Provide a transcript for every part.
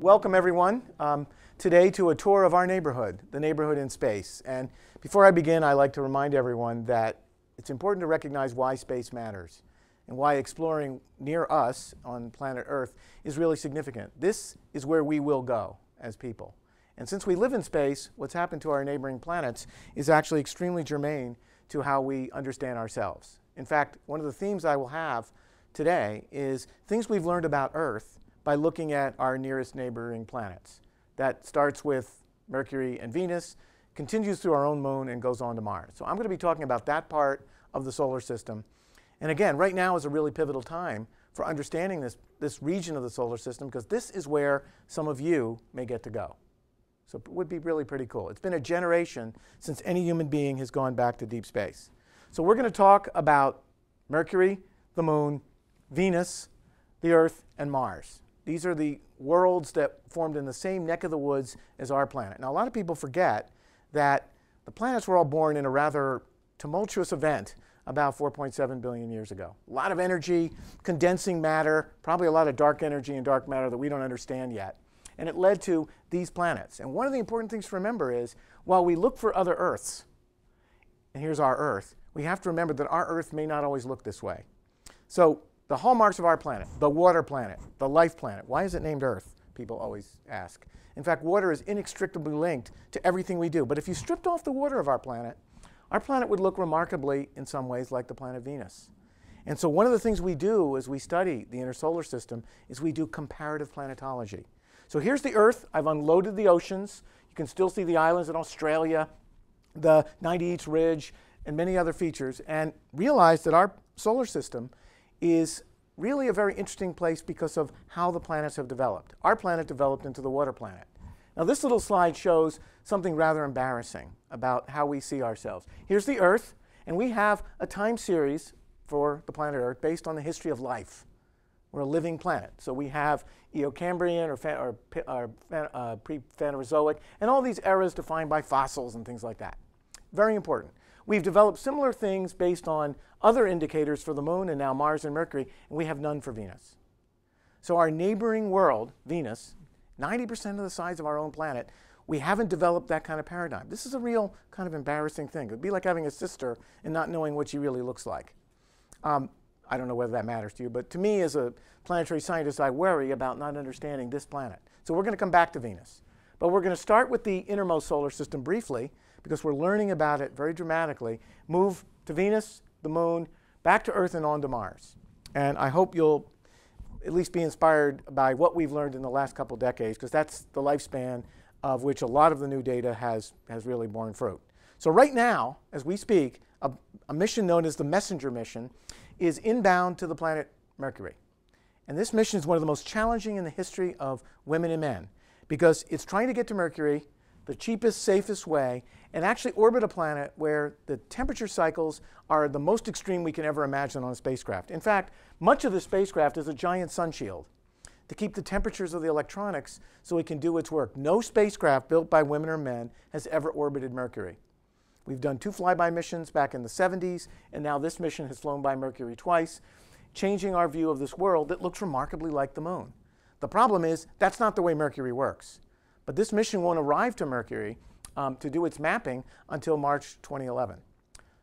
welcome everyone today to a tour of our neighborhood, the neighborhood in space. And before I begin, I'd like to remind everyone that it's important to recognize why space matters and why exploring near us on planet Earth is really significant. This is where we will go as people. And since we live in space, what's happened to our neighboring planets is actually extremely germane to how we understand ourselves. In fact, one of the themes I will have today is things we've learned about Earth by looking at our nearest neighboring planets. That starts with Mercury and Venus, continues through our own moon, and goes on to Mars. So I'm going to be talking about that part of the solar system. And again, right now is a really pivotal time for understanding this region of the solar system, because this is where some of you may get to go. So it would be really pretty cool. It's been a generation since any human being has gone back to deep space. So we're going to talk about Mercury, the moon, Venus, the Earth, and Mars. These are the worlds that formed in the same neck of the woods as our planet. Now, a lot of people forget that the planets were all born in a rather tumultuous event about 4.7 billion years ago. A lot of energy, condensing matter, probably a lot of dark energy and dark matter that we don't understand yet. And it led to these planets. And one of the important things to remember is, while we look for other Earths, and here's our Earth, we have to remember that our Earth may not always look this way. So the hallmarks of our planet, the water planet, the life planet. Why is it named Earth? People always ask. In fact, water is inextricably linked to everything we do. But if you stripped off the water of our planet would look remarkably, in some ways, like the planet Venus. And so one of the things we do as we study the inner solar system is we do comparative planetology. So here's the Earth. I've unloaded the oceans. You can still see the islands in Australia, the 90 East Ridge, and many other features, and realize that our solar system is really a very interesting place because of how the planets have developed. Our planet developed into the water planet. Now, this little slide shows something rather embarrassing about how we see ourselves. Here's the Earth, and we have a time series for the planet Earth based on the history of life. We're a living planet. So we have Eocambrian or pre-Phanerozoic, and all these eras defined by fossils and things like that. Very important. We've developed similar things based on other indicators for the moon and now Mars and Mercury, and we have none for Venus. So our neighboring world, Venus, 90% of the size of our own planet, we haven't developed that kind of paradigm. This is a real kind of embarrassing thing. It would be like having a sister and not knowing what she really looks like. I don't know whether that matters to you, but to me as a planetary scientist, I worry about not understanding this planet. So we're going to come back to Venus. But we're going to start with the innermost solar system briefly, because we're learning about it very dramatically, move to Venus, the moon, back to Earth, and on to Mars. And I hope you'll at least be inspired by what we've learned in the last couple decades, because that's the lifespan of which a lot of the new data has really borne fruit. So right now, as we speak, a mission known as the Messenger mission is inbound to the planet Mercury. And this mission is one of the most challenging in the history of women and men, because it's trying to get to Mercury the cheapest, safest way, and actually orbit a planet where the temperature cycles are the most extreme we can ever imagine on a spacecraft. In fact, much of the spacecraft is a giant sun shield to keep the temperatures of the electronics so it can do its work. No spacecraft built by women or men has ever orbited Mercury. We've done 2 flyby missions back in the 70s, and now this mission has flown by Mercury twice, changing our view of this world that looks remarkably like the moon. The problem is, that's not the way Mercury works. But this mission won't arrive to Mercury to do its mapping until March 2011.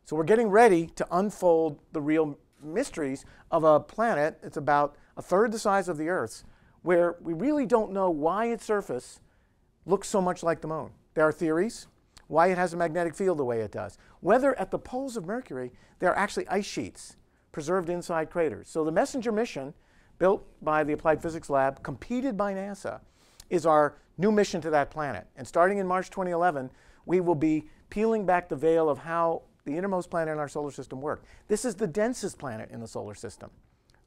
So we're getting ready to unfold the real mysteries of a planet that's about a third the size of the Earth's, where we really don't know why its surface looks so much like the moon. There are theories why it has a magnetic field the way it does. Whether at the poles of Mercury, there are actually ice sheets preserved inside craters. So the Messenger mission, built by the Applied Physics Lab, competed by NASA, is our new mission to that planet. And starting in March 2011, we will be peeling back the veil of how the innermost planet in our solar system works. This is the densest planet in the solar system.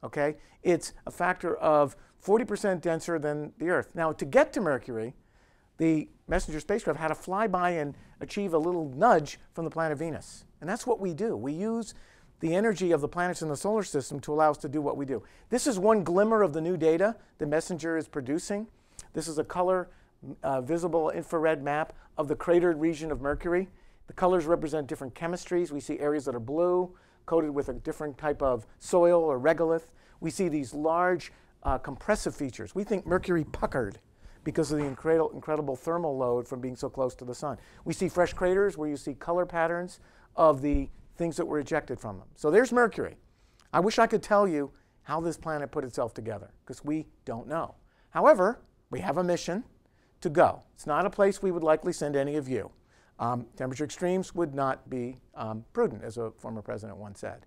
Okay? It's a factor of 40% denser than the Earth. Now, to get to Mercury, the Messenger spacecraft had to fly by and achieve a little nudge from the planet Venus. And that's what we do. We use the energy of the planets in the solar system to allow us to do what we do. This is one glimmer of the new data the Messenger is producing. This is a color visible infrared map of the cratered region of Mercury. The colors represent different chemistries. We see areas that are blue, coated with a different type of soil or regolith. We see these large compressive features. We think Mercury puckered because of the incredible thermal load from being so close to the sun. We see fresh craters where you see color patterns of the things that were ejected from them. So there's Mercury. I wish I could tell you how this planet put itself together, because we don't know. However, we have a mission to go. It's not a place we would likely send any of you. Temperature extremes would not be prudent, as a former president once said.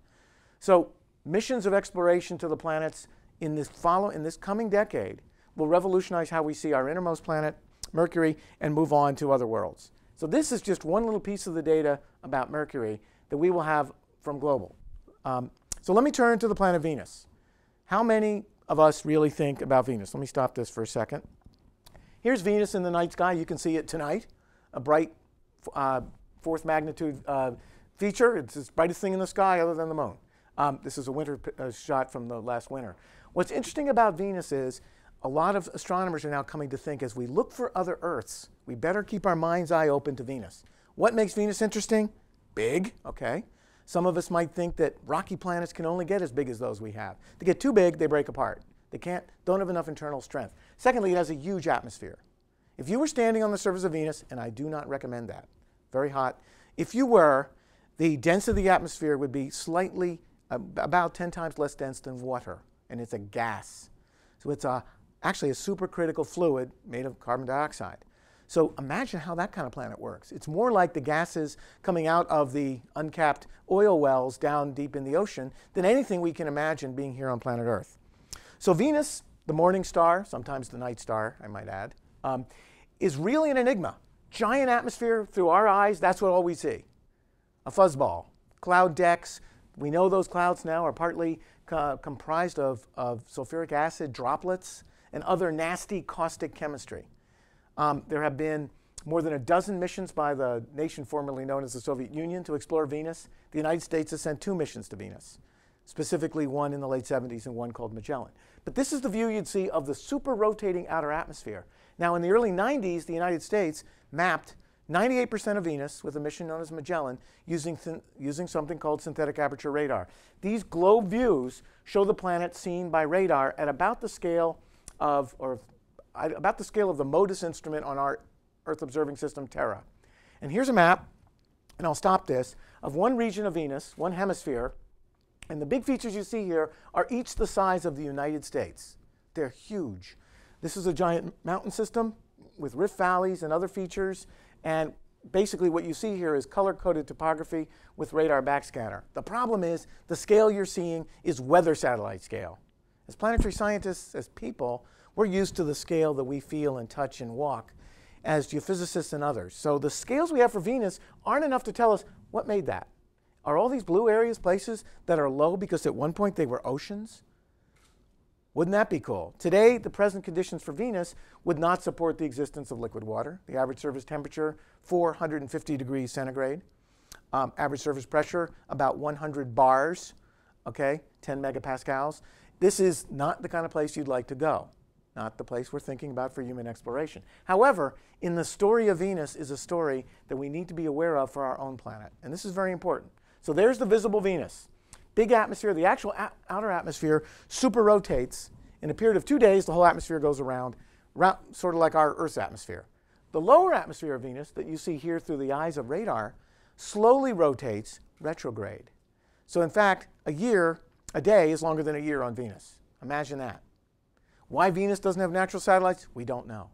So missions of exploration to the planets in this coming decade will revolutionize how we see our innermost planet, Mercury, and move on to other worlds. So this is just one little piece of the data about Mercury that we will have from global. So let me turn to the planet Venus. How many of us really think about Venus? Let me stop this for a second. Here's Venus in the night sky. You can see it tonight, a bright fourth magnitude feature. It's the brightest thing in the sky other than the moon. This is a winter shot from the last winter. What's interesting about Venus is a lot of astronomers are now coming to think, as we look for other Earths, we better keep our mind's eye open to Venus. What makes Venus interesting? Big, okay. Some of us might think that rocky planets can only get as big as those we have. They get too big, they break apart. They don't have enough internal strength. Secondly, it has a huge atmosphere. If you were standing on the surface of Venus, and I do not recommend that, very hot, if you were, the density of the atmosphere would be slightly, about 10 times less dense than water, and it's a gas. So it's actually a supercritical fluid made of carbon dioxide. So imagine how that kind of planet works. It's more like the gases coming out of the uncapped oil wells down deep in the ocean than anything we can imagine being here on planet Earth. So Venus, the morning star, sometimes the night star, I might add, is really an enigma. Giant atmosphere through our eyes, that's what all we see. A fuzzball, cloud decks. We know those clouds now are partly comprised of sulfuric acid droplets and other nasty caustic chemistry. There have been more than a dozen missions by the nation formerly known as the Soviet Union to explore Venus. The United States has sent 2 missions to Venus, specifically one in the late 70s and one called Magellan. But this is the view you'd see of the super rotating outer atmosphere. Now, in the early 90s, the United States mapped 98% of Venus with a mission known as Magellan using something called synthetic aperture radar. These globe views show the planet seen by radar at about the scale of, the MODIS instrument on our Earth observing system, Terra. And here's a map, and I'll stop this, of one region of Venus, one hemisphere. And the big features you see here are each the size of the United States. They're huge. This is a giant mountain system with rift valleys and other features. And basically what you see here is color-coded topography with radar backscatter. The problem is the scale you're seeing is weather satellite scale. As planetary scientists, as people, we're used to the scale that we feel and touch and walk as geophysicists and others. So the scales we have for Venus aren't enough to tell us what made that. Are all these blue areas places that are low because at one point they were oceans? Wouldn't that be cool? Today, the present conditions for Venus would not support the existence of liquid water. The average surface temperature, 450 degrees centigrade. Average surface pressure, about 100 bars, okay, 10 megapascals. This is not the kind of place you'd like to go. Not the place we're thinking about for human exploration. However, in the story of Venus is a story that we need to be aware of for our own planet. And this is very important. So there's the visible Venus. Big atmosphere, the actual outer atmosphere super rotates. In a period of 2 days, the whole atmosphere goes around, sort of like our Earth's atmosphere. The lower atmosphere of Venus that you see here through the eyes of radar slowly rotates retrograde. So in fact, a day is longer than a year on Venus. Imagine that. Why Venus doesn't have natural satellites? We don't know.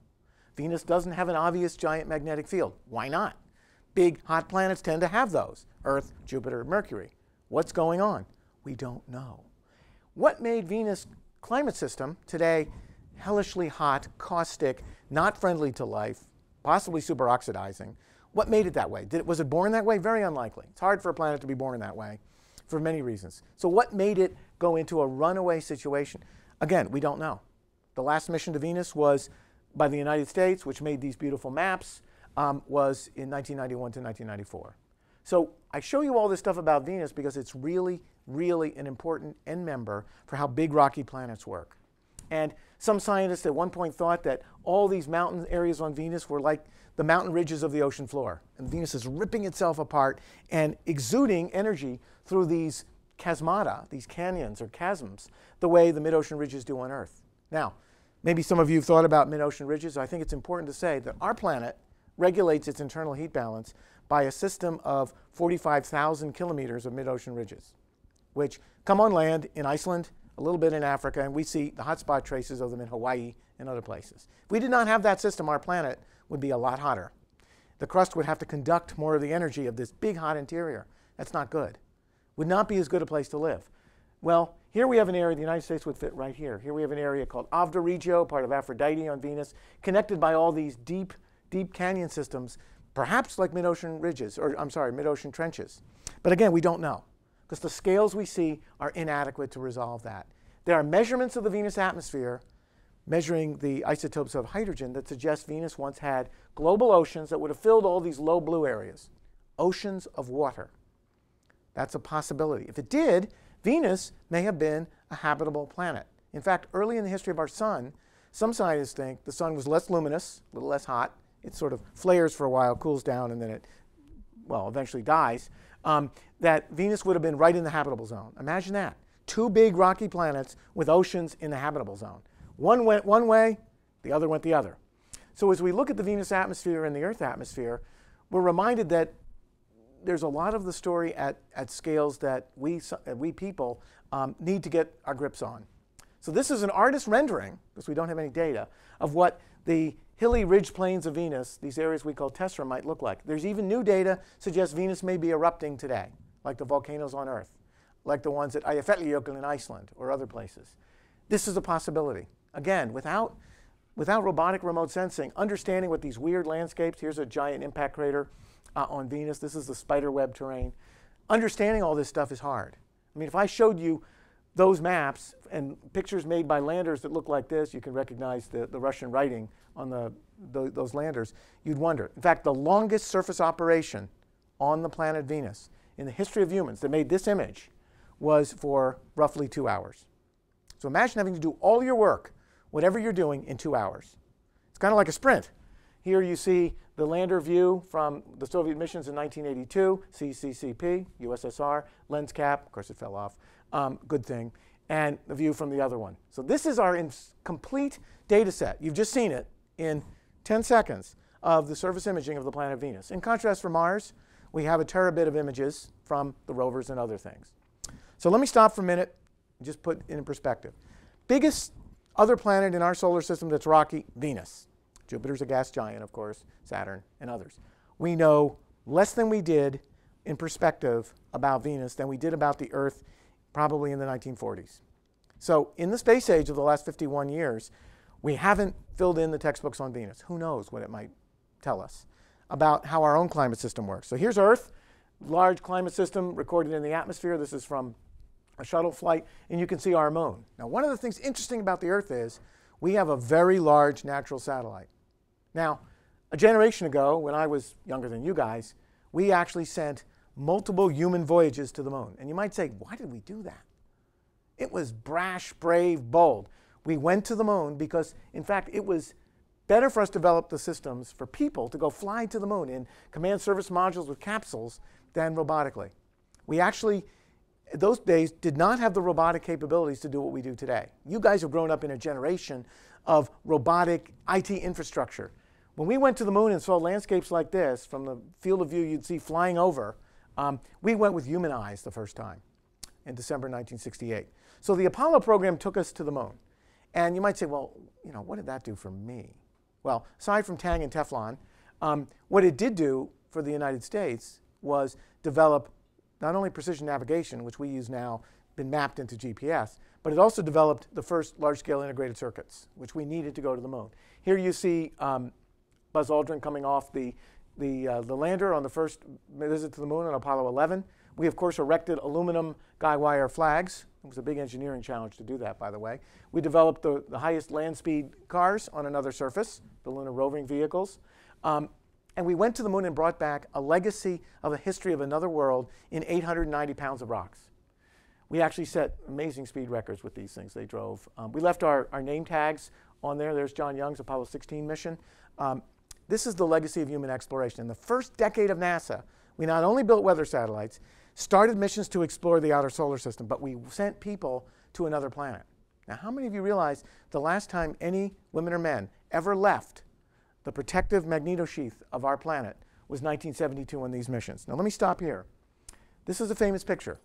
Venus doesn't have an obvious giant magnetic field. Why not? Big, hot planets tend to have those. Earth, Jupiter, Mercury. What's going on? We don't know. What made Venus' climate system today hellishly hot, caustic, not friendly to life, possibly superoxidizing? What made it that way? Was it born that way? Very unlikely. It's hard for a planet to be born that way for many reasons. So what made it go into a runaway situation? Again, we don't know. The last mission to Venus was by the United States, which made these beautiful maps, was in 1991 to 1994. So I show you all this stuff about Venus because it's really, really an important end member for how big rocky planets work. And some scientists at one point thought that all these mountain areas on Venus were like the mountain ridges of the ocean floor. And Venus is ripping itself apart and exuding energy through these chasmata, these canyons or chasms, the way the mid-ocean ridges do on Earth. Now, Maybe some of you have thought about mid-ocean ridges. I think it's important to say that our planet regulates its internal heat balance by a system of 45,000 kilometers of mid-ocean ridges, which come on land in Iceland, a little bit in Africa, and we see the hotspot traces of them in Hawaii and other places. If we did not have that system, our planet would be a lot hotter. The crust would have to conduct more of the energy of this big hot interior. That's not good. Would not be as good a place to live. Well, here we have an area, the United States would fit right here. Here we have an area called Avda Regio, part of Aphrodite on Venus, connected by all these deep, deep canyon systems, perhaps like mid-ocean ridges, or I'm sorry, mid-ocean trenches. But again, we don't know, because the scales we see are inadequate to resolve that. There are measurements of the Venus atmosphere measuring the isotopes of hydrogen that suggest Venus once had global oceans that would have filled all these low blue areas, oceans of water. That's a possibility. If it did, Venus may have been a habitable planet. In fact, early in the history of our sun, some scientists think the sun was less luminous, a little less hot. It sort of flares for a while, cools down, and then it, well, eventually dies. That Venus would have been right in the habitable zone. Imagine that. Two big rocky planets with oceans in the habitable zone. One went one way, the other went the other. So as we look at the Venus atmosphere and the Earth atmosphere, we're reminded that there's a lot of the story at scales that we people need to get our grips on. So this is an artist rendering, because we don't have any data, of what the hilly ridge plains of Venus, these areas we call tessera, might look like. There's even new data suggests Venus may be erupting today, like the volcanoes on Earth, like the ones at Eyjafjallajökull in Iceland or other places. This is a possibility. Again, without robotic remote sensing, understanding what these weird landscapes, here's a giant impact crater on Venus, this is the spiderweb terrain. Understanding all this stuff is hard. I mean, if I showed you those maps and pictures made by landers that look like this, you can recognize the Russian writing on those landers, you'd wonder. In fact, the longest surface operation on the planet Venus in the history of humans that made this image was for roughly 2 hours. So imagine having to do all your work, whatever you're doing, in 2 hours. It's kind of like a sprint. Here you see the lander view from the Soviet missions in 1982, CCCP, USSR, lens cap, of course it fell off, good thing, and the view from the other one. So this is our complete data set. You've just seen it in 10 seconds of the surface imaging of the planet Venus. In contrast, for Mars, we have a terabit of images from the rovers and other things. So let me stop for a minute and just put it in perspective. Biggest other planet in our solar system that's rocky, Venus. Jupiter's a gas giant, of course, Saturn, and others. We know less than we did in perspective about Venus than we did about the Earth probably in the 1940s. So in the space age of the last 51 years, we haven't filled in the textbooks on Venus. Who knows what it might tell us about how our own climate system works. So here's Earth, large climate system recorded in the atmosphere. This is from a shuttle flight, and you can see our moon. Now, one of the things interesting about the Earth is we have a very large natural satellite. Now, a generation ago, when I was younger than you guys, we actually sent multiple human voyages to the moon. And you might say, why did we do that? It was brash, brave, bold. We went to the moon because, in fact, it was better for us to develop the systems for people to go fly to the moon in command service modules with capsules than robotically. We actually, those days, did not have the robotic capabilities to do what we do today. You guys have grown up in a generation of robotic IT infrastructure. When we went to the moon and saw landscapes like this, from the field of view you'd see flying over, we went with human eyes the first time in December 1968. So the Apollo program took us to the moon. And you might say, well, you know, what did that do for me? Well, aside from Tang and Teflon, what it did do for the United States was develop not only precision navigation, which we use now, been mapped into GPS, but it also developed the first large-scale integrated circuits, which we needed to go to the moon. Here you see Buzz Aldrin coming off the lander on the first visit to the moon on Apollo 11. We, of course, erected aluminum guy wire flags. It was a big engineering challenge to do that, by the way. We developed the highest land speed cars on another surface, the Lunar roving vehicles. And we went to the moon and brought back a legacy of a history of another world in 890 pounds of rocks. We actually set amazing speed records with these things they drove. We left our name tags on there. There's John Young's Apollo 16 mission. This is the legacy of human exploration. In the first decade of NASA, we not only built weather satellites, started missions to explore the outer solar system, but we sent people to another planet. Now, how many of you realize the last time any women or men ever left the protective magnetosheath of our planet was 1972 on these missions? Now, let me stop here. This is a famous picture.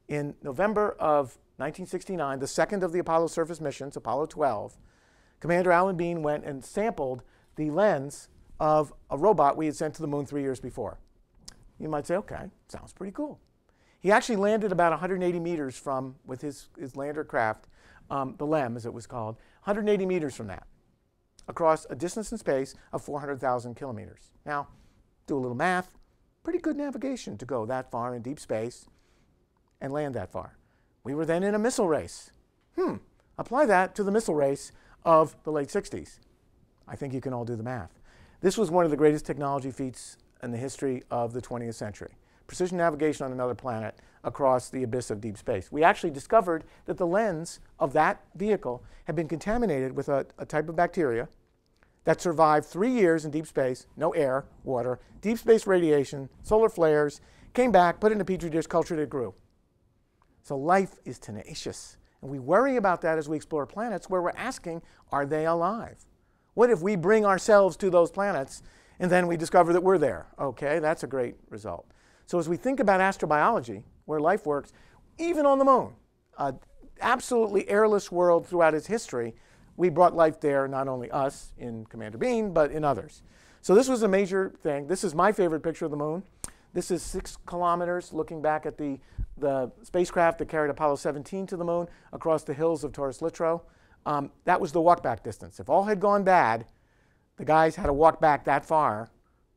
In November of 1969, the second of the Apollo surface missions, Apollo 12, Commander Alan Bean went and sampled the lens of a robot we had sent to the moon 3 years before. You might say, okay, sounds pretty cool. He actually landed about 180 meters from, with his lander craft, the LEM as it was called, 180 meters from that, across a distance in space of 400,000 kilometers. Now, do a little math, pretty good navigation to go that far in deep space and land that far. We were then in a missile race. Apply that to the missile race of the late 60s. I think you can all do the math. This was one of the greatest technology feats in the history of the 20th century. Precision navigation on another planet across the abyss of deep space. We actually discovered that the lens of that vehicle had been contaminated with a type of bacteria that survived 3 years in deep space, no air, water, deep space radiation, solar flares, came back, put it in a petri dish, cultured it, grew. So life is tenacious. And we worry about that as we explore planets where we're asking, are they alive? What if we bring ourselves to those planets and then we discover that we're there? Okay, that's a great result. So as we think about astrobiology, where life works, even on the moon, an absolutely airless world throughout its history, we brought life there, not only us in Commander Bean, but in others. So this was a major thing. This is my favorite picture of the moon. This is 6 kilometers looking back at the spacecraft that carried Apollo 17 to the moon across the hills of Taurus Littrow. That was the walk-back distance. If all had gone bad, the guys had to walk back that far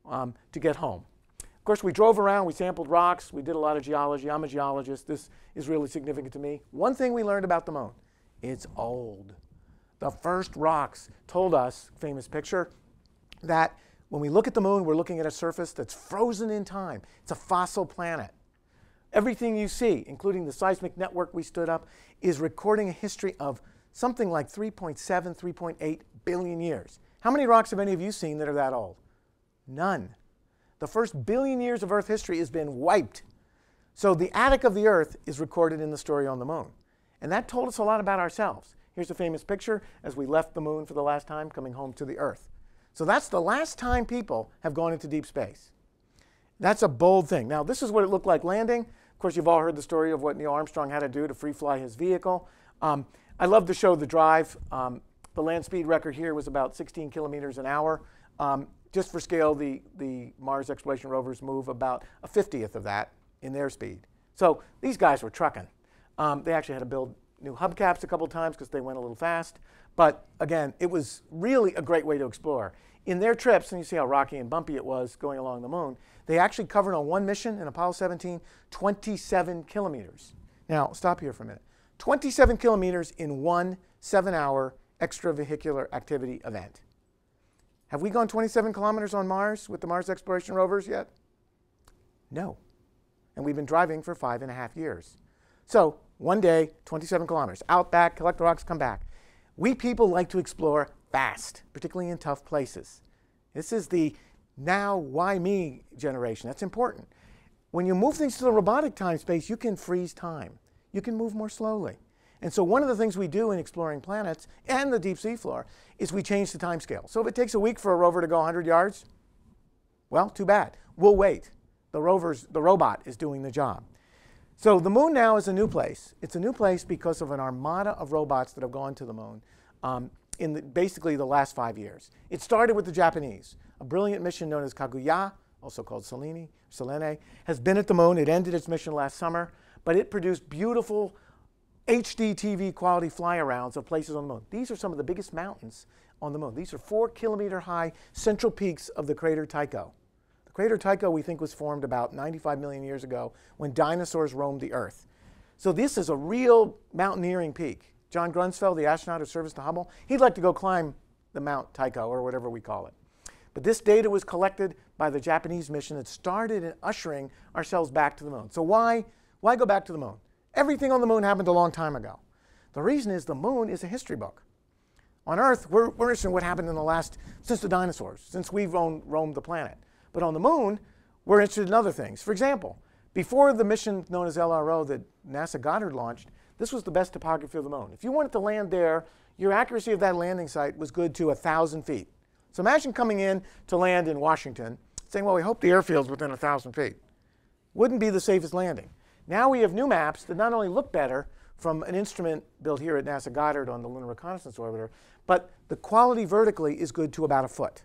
to get home. Of course, we drove around, we sampled rocks, we did a lot of geology. I'm a geologist. This is really significant to me. One thing we learned about the moon, it's old. The first rocks told us, famous picture, that when we look at the moon, we're looking at a surface that's frozen in time. It's a fossil planet. Everything you see, including the seismic network we stood up, is recording a history of something like 3.7, 3.8 billion years. How many rocks have any of you seen that are that old? None. The first billion years of Earth history has been wiped. So the attic of the Earth is recorded in the story on the moon. And that told us a lot about ourselves. Here's a famous picture as we left the moon for the last time, coming home to the Earth. So that's the last time people have gone into deep space. That's a bold thing. Now, this is what it looked like landing. Of course, you've all heard the story of what Neil Armstrong had to do to free fly his vehicle. I love to show the drive. The land speed record here was about 16 kilometers an hour. Just for scale, the Mars exploration rovers move about a 50th of that in their speed. So these guys were trucking. They actually had to build new hubcaps a couple times because they went a little fast. But again, it was really a great way to explore. In their trips, and you see how rocky and bumpy it was going along the moon, they actually covered on one mission in Apollo 17, 27 kilometers. Now, stop here for a minute. 27 kilometers in one 7-hour extravehicular activity event. Have we gone 27 kilometers on Mars with the Mars exploration rovers yet? No. And we've been driving for 5.5 years. So one day, 27 kilometers, out, back, collect the rocks, come back. We people like to explore fast, particularly in tough places. This is the now, why me generation. That's important. When you move things to the robotic time space, you can freeze time. You can move more slowly. And so one of the things we do in exploring planets and the deep sea floor is we change the time scale. So if it takes a week for a rover to go 100 yards, well, too bad. We'll wait. The robot is doing the job. So the moon now is a new place. It's a new place because of an armada of robots that have gone to the moon in basically the last 5 years. It started with the Japanese. A brilliant mission known as Kaguya, also called Selene, has been at the moon. It ended its mission last summer, but it produced beautiful HD TV quality fly-arounds of places on the moon. These are some of the biggest mountains on the moon. These are 4-kilometer high central peaks of the crater Tycho. The crater Tycho, we think, was formed about 95 million years ago when dinosaurs roamed the Earth. So this is a real mountaineering peak. John Grunsfeld, the astronaut who served to Hubble, he'd like to go climb the Mount Tycho, or whatever we call it. But this data was collected by the Japanese mission that started in ushering ourselves back to the moon. So why go back to the moon? Everything on the moon happened a long time ago. The reason is the moon is a history book. On Earth, we're interested in what happened in the last, since the dinosaurs, since we've roamed the planet. But on the moon, we're interested in other things. For example, before the mission known as LRO that NASA Goddard launched, this was the best topography of the moon. If you wanted to land there, your accuracy of that landing site was good to 1,000 feet. So imagine coming in to land in Washington, saying, well, we hope the airfield's within 1,000 feet. Wouldn't be the safest landing. Now we have new maps that not only look better from an instrument built here at NASA Goddard on the Lunar Reconnaissance Orbiter, but the quality vertically is good to about a foot.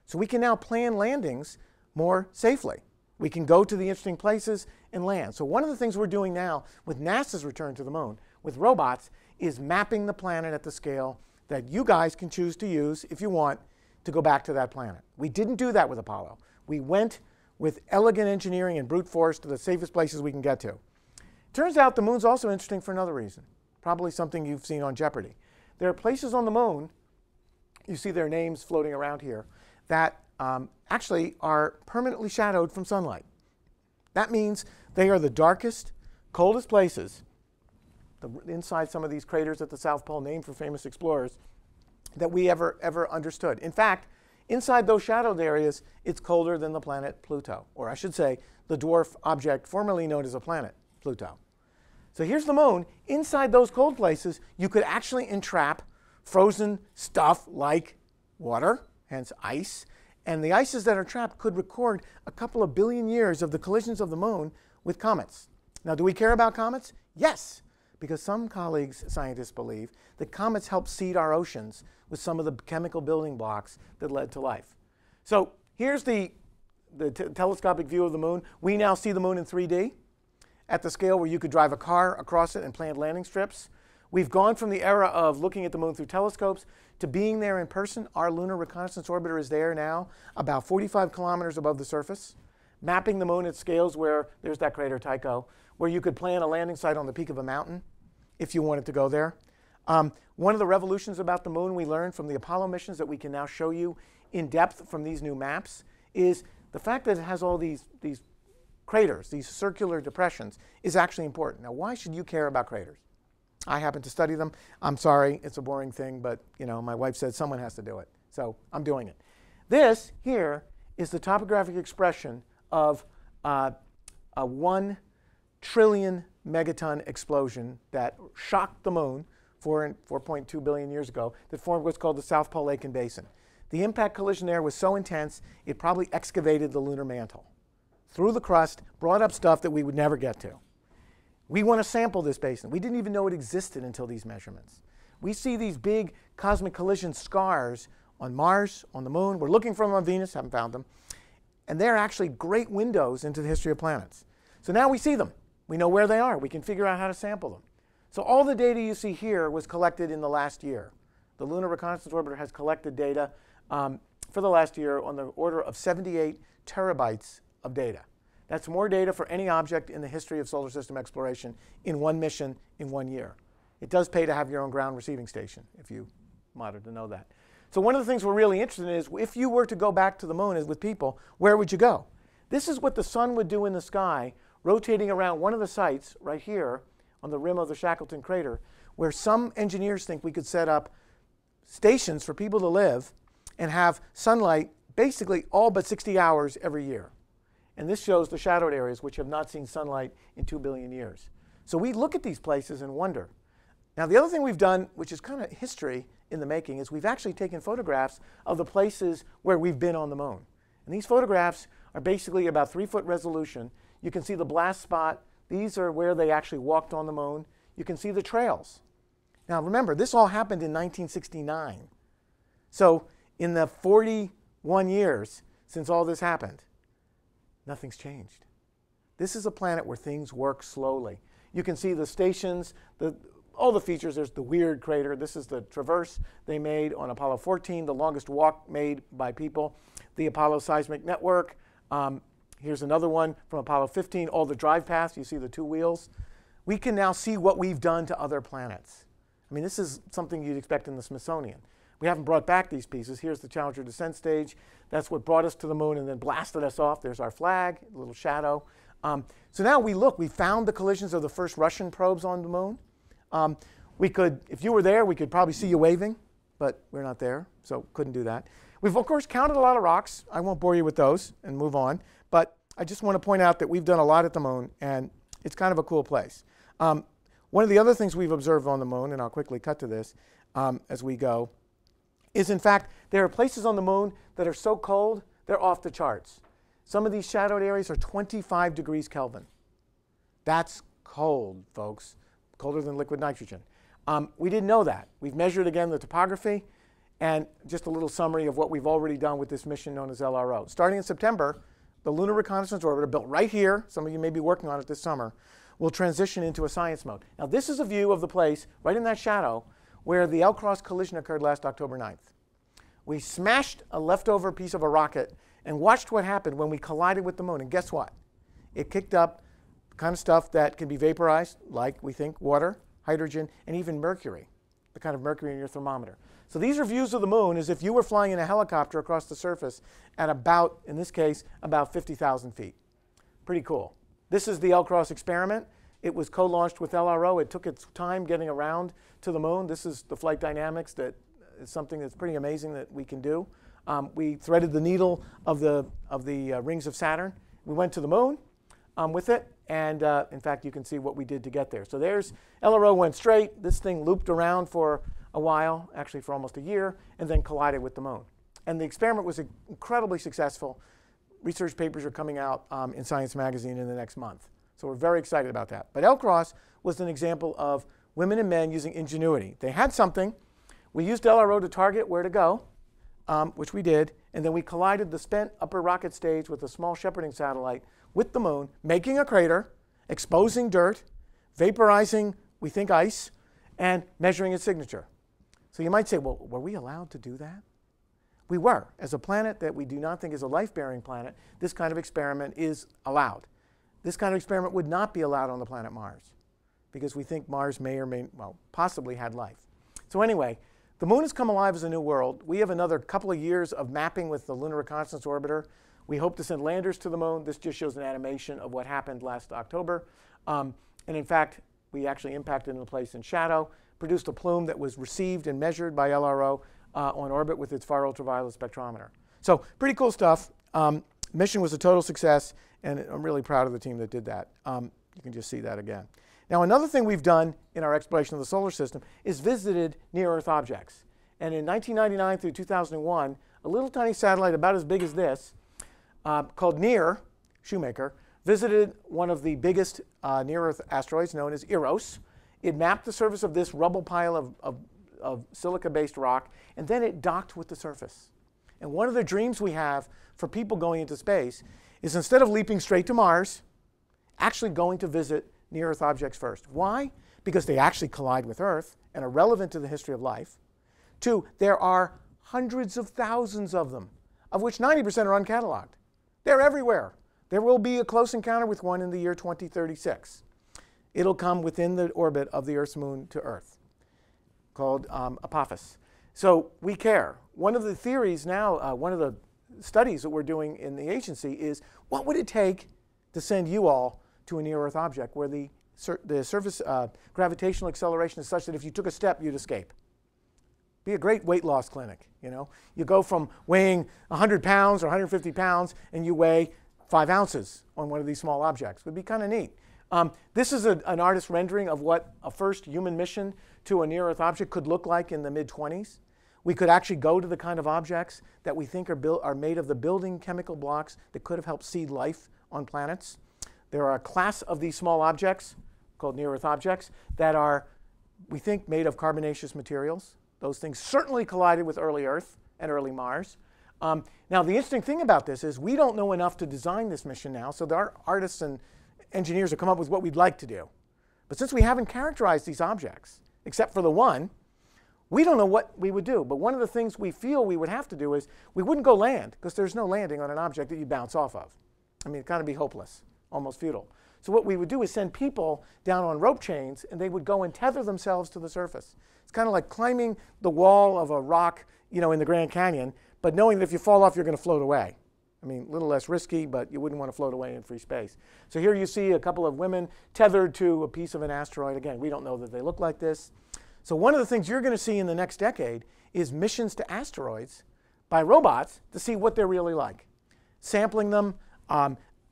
So we can now plan landings more safely. We can go to the interesting places and land. So one of the things we're doing now with NASA's return to the moon with robots is mapping the planet at the scale that you guys can choose to use if you want to go back to that planet. We didn't do that with Apollo. We went with elegant engineering and brute force to the safest places we can get to. Turns out the moon's also interesting for another reason, probably something you've seen on Jeopardy. There are places on the moon, you see their names floating around here, that actually are permanently shadowed from sunlight. That means they are the darkest, coldest places, inside some of these craters at the South Pole named for famous explorers, that we ever understood. In fact, inside those shadowed areas, it's colder than the planet Pluto, or I should say, the dwarf object formerly known as a planet, Pluto. So here's the moon. Inside those cold places, you could actually entrap frozen stuff like water, hence ice, and the ices that are trapped could record a couple of billion years of the collisions of the moon with comets. Now, do we care about comets? Yes, because some colleagues, scientists believe, that comets help seed our oceans with some of the chemical building blocks that led to life. So here's the telescopic view of the moon. We now see the moon in 3D at the scale where you could drive a car across it and plan landing strips. We've gone from the era of looking at the moon through telescopes to being there in person. Our Lunar Reconnaissance Orbiter is there now, about 45 kilometers above the surface, mapping the moon at scales where there's that crater Tycho, where you could plan a landing site on the peak of a mountain if you wanted to go there. One of the revolutions about the moon we learned from the Apollo missions that we can now show you in depth from these new maps is the fact that it has all these craters, these circular depressions, is actually important. Now, why should you care about craters? I happen to study them. I'm sorry, it's a boring thing, but you know, my wife said someone has to do it, so I'm doing it. This here is the topographic expression of a 1 trillion megaton explosion that shocked the moon 4.2 billion years ago that formed what's called the South Pole Lake and Basin. The impact collision there was so intense, it probably excavated the lunar mantle through the crust, brought up stuff that we would never get to. We want to sample this basin. We didn't even know it existed until these measurements. We see these big cosmic collision scars on Mars, on the moon. We're looking for them on Venus, haven't found them. And they're actually great windows into the history of planets. So now we see them. We know where they are. We can figure out how to sample them. So all the data you see here was collected in the last year. The Lunar Reconnaissance Orbiter has collected data for the last year on the order of 78 terabytes of data. That's more data for any object in the history of solar system exploration in one mission in 1 year. It does pay to have your own ground receiving station, if you wanted to know that. So one of the things we're really interested in is if you were to go back to the moon with people, where would you go? This is what the sun would do in the sky, rotating around one of the sites right here on the rim of the Shackleton crater, where some engineers think we could set up stations for people to live and have sunlight basically all but 60 hours every year. And this shows the shadowed areas which have not seen sunlight in 2 billion years. So we look at these places and wonder. Now, the other thing we've done, which is kind of history in the making, is we've actually taken photographs of the places where we've been on the moon. And these photographs are basically about 3-foot resolution. You can see the blast spot. These are where they actually walked on the moon. You can see the trails. Now, remember, this all happened in 1969. So in the 41 years since all this happened, nothing's changed. This is a planet where things work slowly. You can see the stations, all the features. There's the weird crater. This is the traverse they made on Apollo 14, the longest walk made by people. The Apollo seismic network. Here's another one from Apollo 15, all the drive paths. You see the 2 wheels. We can now see what we've done to other planets. I mean, this is something you'd expect in the Smithsonian. We haven't brought back these pieces. Here's the Challenger descent stage. That's what brought us to the moon and then blasted us off. There's our flag, a little shadow. So now we look. We found the collisions of the first Russian probes on the moon. We could, if you were there, we could probably see you waving, but we're not there, so couldn't do that. We've, of course, counted a lot of rocks. I won't bore you with those and move on, but I just want to point out that we've done a lot at the moon, and it's kind of a cool place. One of the other things we've observed on the moon, and I'll quickly cut to this as we go, is in fact there are places on the moon that are so cold they're off the charts. Some of these shadowed areas are 25 degrees Kelvin. That's cold, folks, colder than liquid nitrogen. We didn't know that. We've measured again the topography, and just a little summary of what we've already done with this mission known as LRO. Starting in September, the Lunar Reconnaissance Orbiter, built right here, some of you may be working on it this summer, will transition into a science mode. Now this is a view of the place, right in that shadow, where the L-cross collision occurred last October 9th. We smashed a leftover piece of a rocket and watched what happened when we collided with the moon. And guess what? It kicked up the kind of stuff that can be vaporized, like we think water, hydrogen, and even mercury, the kind of mercury in your thermometer. So these are views of the moon as if you were flying in a helicopter across the surface at about, in this case, about 50,000 feet. Pretty cool. This is the L-cross experiment. It was co-launched with LRO. It took its time getting around to the moon. This is the flight dynamics that is something that's pretty amazing that we can do. We threaded the needle of the rings of Saturn. We went to the moon with it, and in fact, you can see what we did to get there. So there's LRO went straight. This thing looped around for a while, actually for almost a year, and then collided with the moon. And the experiment was incredibly successful. Research papers are coming out in Science Magazine in the next month. So we're very excited about that. But L-cross was an example of women and men using ingenuity. They had something. We used LRO to target where to go, which we did, and then we collided the spent upper rocket stage with a small shepherding satellite with the moon, making a crater, exposing dirt, vaporizing, we think, ice, and measuring its signature. So you might say, well, were we allowed to do that? We were. As a planet that we do not think is a life-bearing planet, this kind of experiment is allowed. This kind of experiment would not be allowed on the planet Mars, because we think Mars may or may, well, possibly had life. So anyway, the moon has come alive as a new world. We have another couple of years of mapping with the Lunar Reconnaissance Orbiter. We hope to send landers to the moon. This just shows an animation of what happened last October. And in fact, we actually impacted in a place in shadow, produced a plume that was received and measured by LRO on orbit with its far ultraviolet spectrometer. So pretty cool stuff. Mission was a total success, and I'm really proud of the team that did that. You can just see that again. Now, another thing we've done in our exploration of the solar system is visited near-Earth objects. And in 1999 through 2001, a little tiny satellite about as big as this, called NearEarth, Shoemaker, visited one of the biggest near-Earth asteroids known as Eros. It mapped the surface of this rubble pile of silica-based rock, and then it docked with the surface. And one of the dreams we have for people going into space is, instead of leaping straight to Mars, actually going to visit near-Earth objects first. Why? Because they actually collide with Earth and are relevant to the history of life. Two, there are hundreds of thousands of them, of which 90% are uncatalogued. They're everywhere. There will be a close encounter with one in the year 2036. It'll come within the orbit of the Earth's moon to Earth, called Apophis. So we care. One of the theories now, one of the studies that we're doing in the agency is, what would it take to send you all to a near-Earth object where the surface gravitational acceleration is such that if you took a step, you'd escape? Be a great weight loss clinic, you know. You go from weighing 100 pounds or 150 pounds, and you weigh 5 ounces on one of these small objects. It would be kind of neat. This is an artist rendering of what a first human mission to a near-Earth object could look like in the mid-20s. We could actually go to the kind of objects that we think are made of the building chemical blocks that could have helped seed life on planets. There are a class of these small objects called near-Earth objects that are, we think, made of carbonaceous materials. Those things certainly collided with early Earth and early Mars. Now, the interesting thing about this is we don't know enough to design this mission now, so there are artists and engineers have come up with what we'd like to do. But since we haven't characterized these objects, except for the one, we don't know what we would do. But one of the things we feel we would have to do is we wouldn't go land, because there's no landing on an object that you bounce off of. I mean, it'd kind of be hopeless, almost futile. So what we would do is send people down on rope chains, and they would go and tether themselves to the surface. It's kind of like climbing the wall of a rock, you know, in the Grand Canyon, but knowing that if you fall off, you're going to float away. I mean, a little less risky, but you wouldn't want to float away in free space. So here you see a couple of women tethered to a piece of an asteroid. Again, we don't know that they look like this. So one of the things you're going to see in the next decade is missions to asteroids by robots to see what they're really like. Sampling them,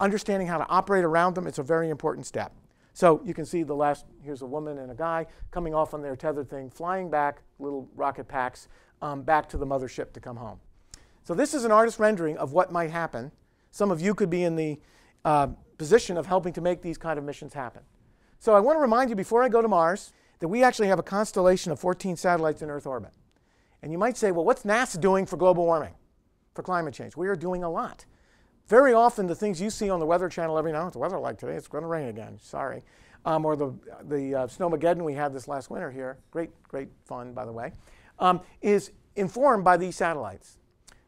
understanding how to operate around them, it's a very important step. So you can see the last, here's a woman and a guy coming off on their tethered thing, flying back, little rocket packs, back to the mothership to come home. So this is an artist rendering of what might happen. Some of you could be in the position of helping to make these kind of missions happen. So I want to remind you before I go to Mars that we actually have a constellation of 14 satellites in Earth orbit. And you might say, well, what's NASA doing for global warming, for climate change? We are doing a lot. Very often the things you see on the Weather Channel every now and then, the weather like today, it's going to rain again, sorry. Or the Snowmageddon we had this last winter here, great fun by the way, is informed by these satellites.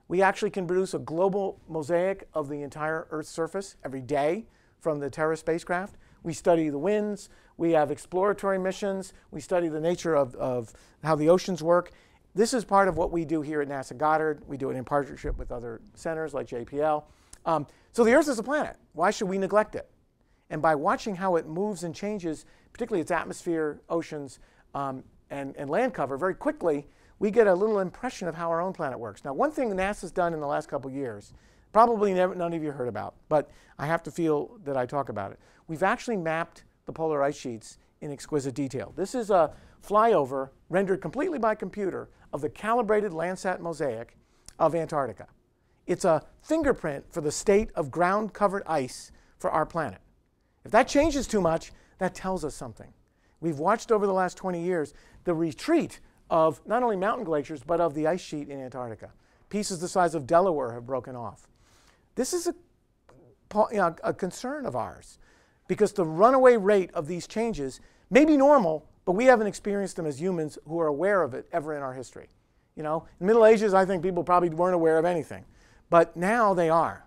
We actually can produce a global mosaic of the entire Earth's surface every day from the Terra spacecraft. We study the winds, we have exploratory missions, we study the nature of how the oceans work. This is part of what we do here at NASA Goddard. We do it in partnership with other centers like JPL. So the Earth is a planet. Why should we neglect it? And by watching how it moves and changes, particularly its atmosphere, oceans, and land cover, very quickly, we get a little impression of how our own planet works. Now, one thing NASA's done in the last couple of years, probably none of you heard about, but I have to feel that I talk about it. We've actually mapped the polar ice sheets in exquisite detail. This is a flyover rendered completely by computer of the calibrated Landsat mosaic of Antarctica. It's a fingerprint for the state of ground-covered ice for our planet. If that changes too much, that tells us something. We've watched over the last 20 years the retreat of not only mountain glaciers, but of the ice sheet in Antarctica. Pieces the size of Delaware have broken off. This is a concern of ours, because the runaway rate of these changes may be normal, but we haven't experienced them as humans who are aware of it ever in our history. You know, in the Middle Ages, I think people probably weren't aware of anything. But now they are.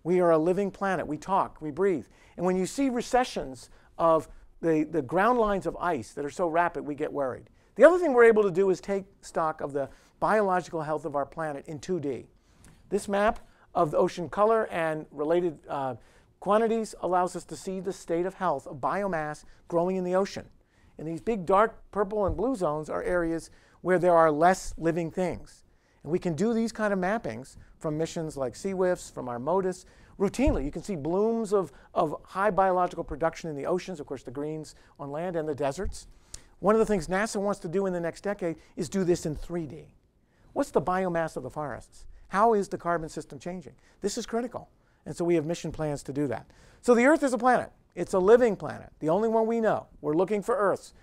We are a living planet. We talk, we breathe. And when you see recessions of the ground lines of ice that are so rapid, we get worried. The other thing we're able to do is take stock of the biological health of our planet in 2D. This map of the ocean color and related quantities allows us to see the state of health of biomass growing in the ocean. And these big dark purple and blue zones are areas where there are less living things. And we can do these kind of mappings from missions like CWIFS, from our MODIS, routinely. You can see blooms of high biological production in the oceans, of course the greens on land, and the deserts. One of the things NASA wants to do in the next decade is do this in 3D. What's the biomass of the forests? How is the carbon system changing? This is critical. And so we have mission plans to do that. So the Earth is a planet. It's a living planet, the only one we know. We're looking for Earths.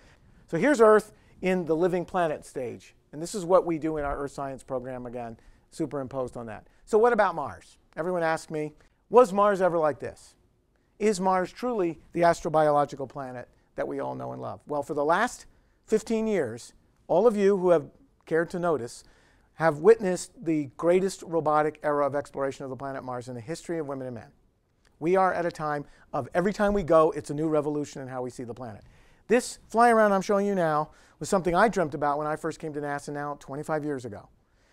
So here's Earth in the living planet stage. And this is what we do in our Earth Science program, again, superimposed on that. So what about Mars? Everyone asks me, was Mars ever like this? Is Mars truly the astrobiological planet that we all know and love? Well, for the last 15 years, all of you who have cared to notice have witnessed the greatest robotic era of exploration of the planet Mars in the history of women and men. We are at a time of every time we go, it's a new revolution in how we see the planet. This fly around I'm showing you now was something I dreamt about when I first came to NASA now 25 years ago.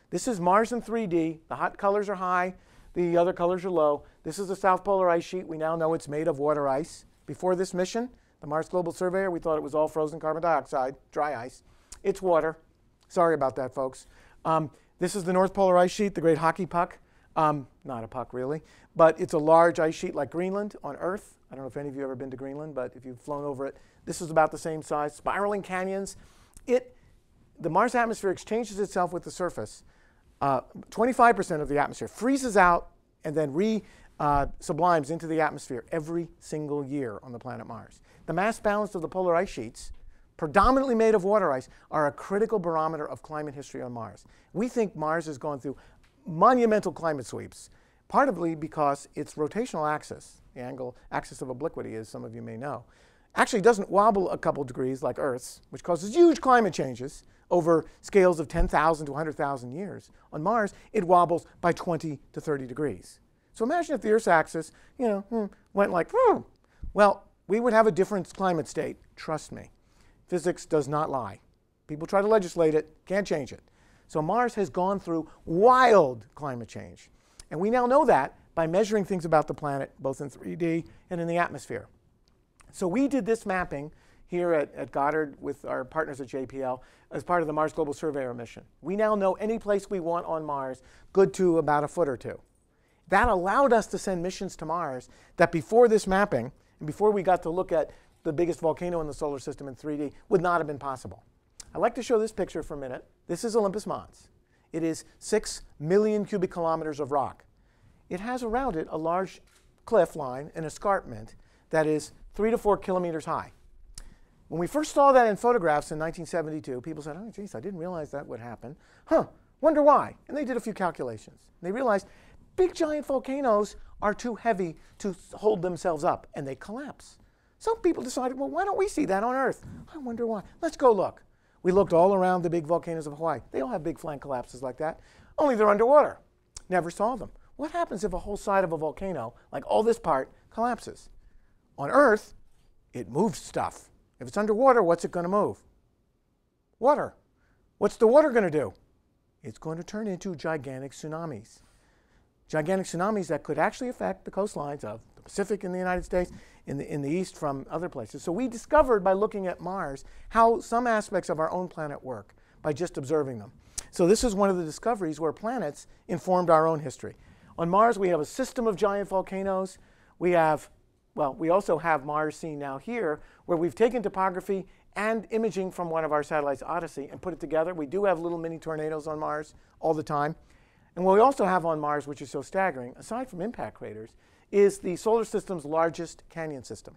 This is Mars in 3D. The hot colors are high, the other colors are low. This is the South Polar Ice Sheet. We now know it's made of water ice. Before this mission, the Mars Global Surveyor, we thought it was all frozen carbon dioxide, dry ice. It's water. Sorry about that, folks. This is the North Polar Ice Sheet, the great hockey puck. Not a puck, really, but it's a large ice sheet like Greenland on Earth. I don't know if any of you have ever been to Greenland, but if you've flown over it, this is about the same size. Spiraling canyons. The Mars atmosphere exchanges itself with the surface. 25% of the atmosphere freezes out and then sublimes into the atmosphere every single year on the planet Mars. The mass balance of the polar ice sheets, predominantly made of water ice, are a critical barometer of climate history on Mars. We think Mars has gone through monumental climate sweeps, partly because its rotational axis, the angle axis of obliquity, as some of you may know, actually doesn't wobble a couple degrees like Earth's, which causes huge climate changes over scales of 10,000 to 100,000 years. On Mars, it wobbles by 20 to 30 degrees. So imagine if the Earth's axis, went like, well, we would have a different climate state. Trust me. Physics does not lie. People try to legislate it, can't change it. So Mars has gone through wild climate change. And we now know that by measuring things about the planet, both in 3D and in the atmosphere. So we did this mapping here at Goddard with our partners at JPL as part of the Mars Global Surveyor mission. We now know any place we want on Mars, good to about a foot or two. That allowed us to send missions to Mars that before this mapping, and before we got to look at the biggest volcano in the solar system in 3D would not have been possible. I'd like to show this picture for a minute. This is Olympus Mons. It is 6 million cubic kilometers of rock. It has around it a large cliff line, an escarpment, that is 3 to 4 kilometers high. When we first saw that in photographs in 1972, people said, oh, geez, I didn't realize that would happen. Wonder why? And they did a few calculations. They realized big giant volcanoes are too heavy to hold themselves up, and they collapse. Some people decided, well, why don't we see that on Earth? I wonder why. Let's go look. We looked all around the big volcanoes of Hawaii. They all have big flank collapses like that, only they're underwater. Never saw them. What happens if a whole side of a volcano, like all this part, collapses? On Earth, it moves stuff. If it's underwater, what's it going to move? Water. What's the water going to do? It's going to turn into gigantic tsunamis. Gigantic tsunamis that could actually affect the coastlines of the Pacific in the United States, in the east from other places. So we discovered by looking at Mars how some aspects of our own planet work by just observing them. So this is one of the discoveries where planets informed our own history. On Mars, we have a system of giant volcanoes. We also have Mars seen now here, where we've taken topography and imaging from one of our satellites, Odyssey, and put it together. We do have little mini tornadoes on Mars all the time. And what we also have on Mars, which is so staggering, aside from impact craters, is the solar system's largest canyon system.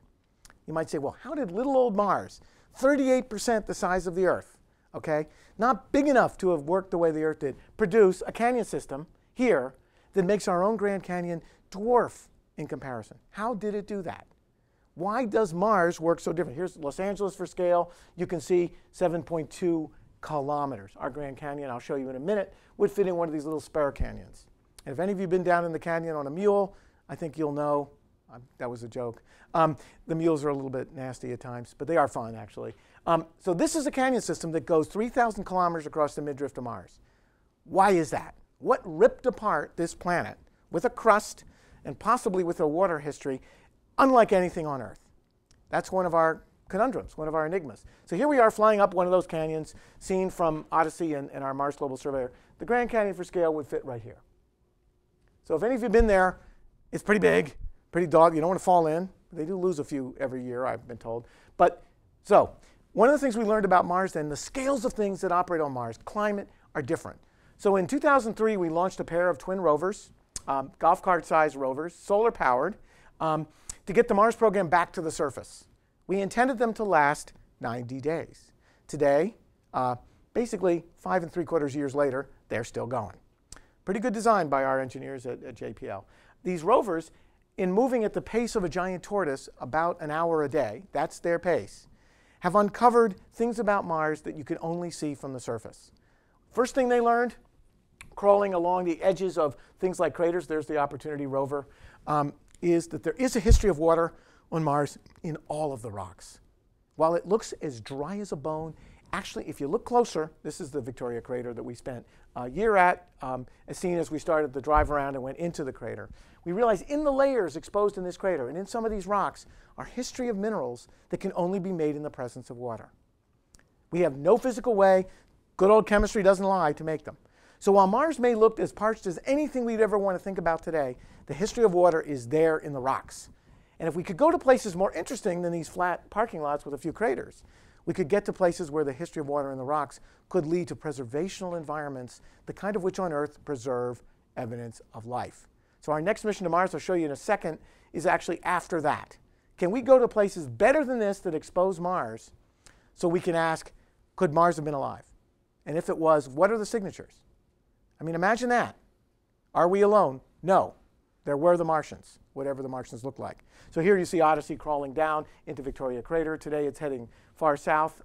You might say, well, how did little old Mars, 38% the size of the Earth, okay, not big enough to have worked the way the Earth did, produce a canyon system here that makes our own Grand Canyon dwarf in comparison? How did it do that? Why does Mars work so different? Here's Los Angeles for scale. You can see 7.2 kilometers. Our Grand Canyon, I'll show you in a minute, would fit in one of these little spare canyons. And if any of you have been down in the canyon on a mule, I think you'll know, that was a joke. The mules are a little bit nasty at times, but they are fun, actually. So this is a canyon system that goes 3,000 kilometers across the midriff of Mars. Why is that? What ripped apart this planet with a crust and possibly with a water history unlike anything on Earth? That's one of our conundrums, one of our enigmas. So here we are flying up one of those canyons seen from Odyssey and our Mars Global Surveyor. The Grand Canyon for scale would fit right here. So if any of you have been there, it's pretty big, pretty dog. You don't want to fall in. They do lose a few every year, I've been told. But so one of the things we learned about Mars then, the scales of things that operate on Mars, climate, are different. So in 2003, we launched a pair of twin rovers, golf cart-sized rovers, solar-powered, to get the Mars program back to the surface. We intended them to last 90 days. Today, basically 5 3/4 years later, they're still going. Pretty good design by our engineers at JPL. These rovers, in moving at the pace of a giant tortoise, about an hour a day, that's their pace, have uncovered things about Mars that you can only see from the surface. First thing they learned, crawling along the edges of things like craters, there's the Opportunity rover, is that there is a history of water on Mars in all of the rocks. While it looks as dry as a bone, actually, if you look closer, this is the Victoria crater that we spent a year at, as seen as we started the drive around and went into the crater. We realized in the layers exposed in this crater and in some of these rocks are history of minerals that can only be made in the presence of water. We have no physical way, good old chemistry doesn't lie, to make them. So while Mars may look as parched as anything we'd ever want to think about today, the history of water is there in the rocks. And if we could go to places more interesting than these flat parking lots with a few craters, we could get to places where the history of water in the rocks could lead to preservational environments, the kind of which on Earth preserve evidence of life. So our next mission to Mars, I'll show you in a second, is actually after that. Can we go to places better than this that expose Mars so we can ask, could Mars have been alive? And if it was, what are the signatures? I mean, imagine that. Are we alone? No. There were the Martians, whatever the Martians look like. So here you see Odyssey crawling down into Victoria Crater. Today it's heading far south.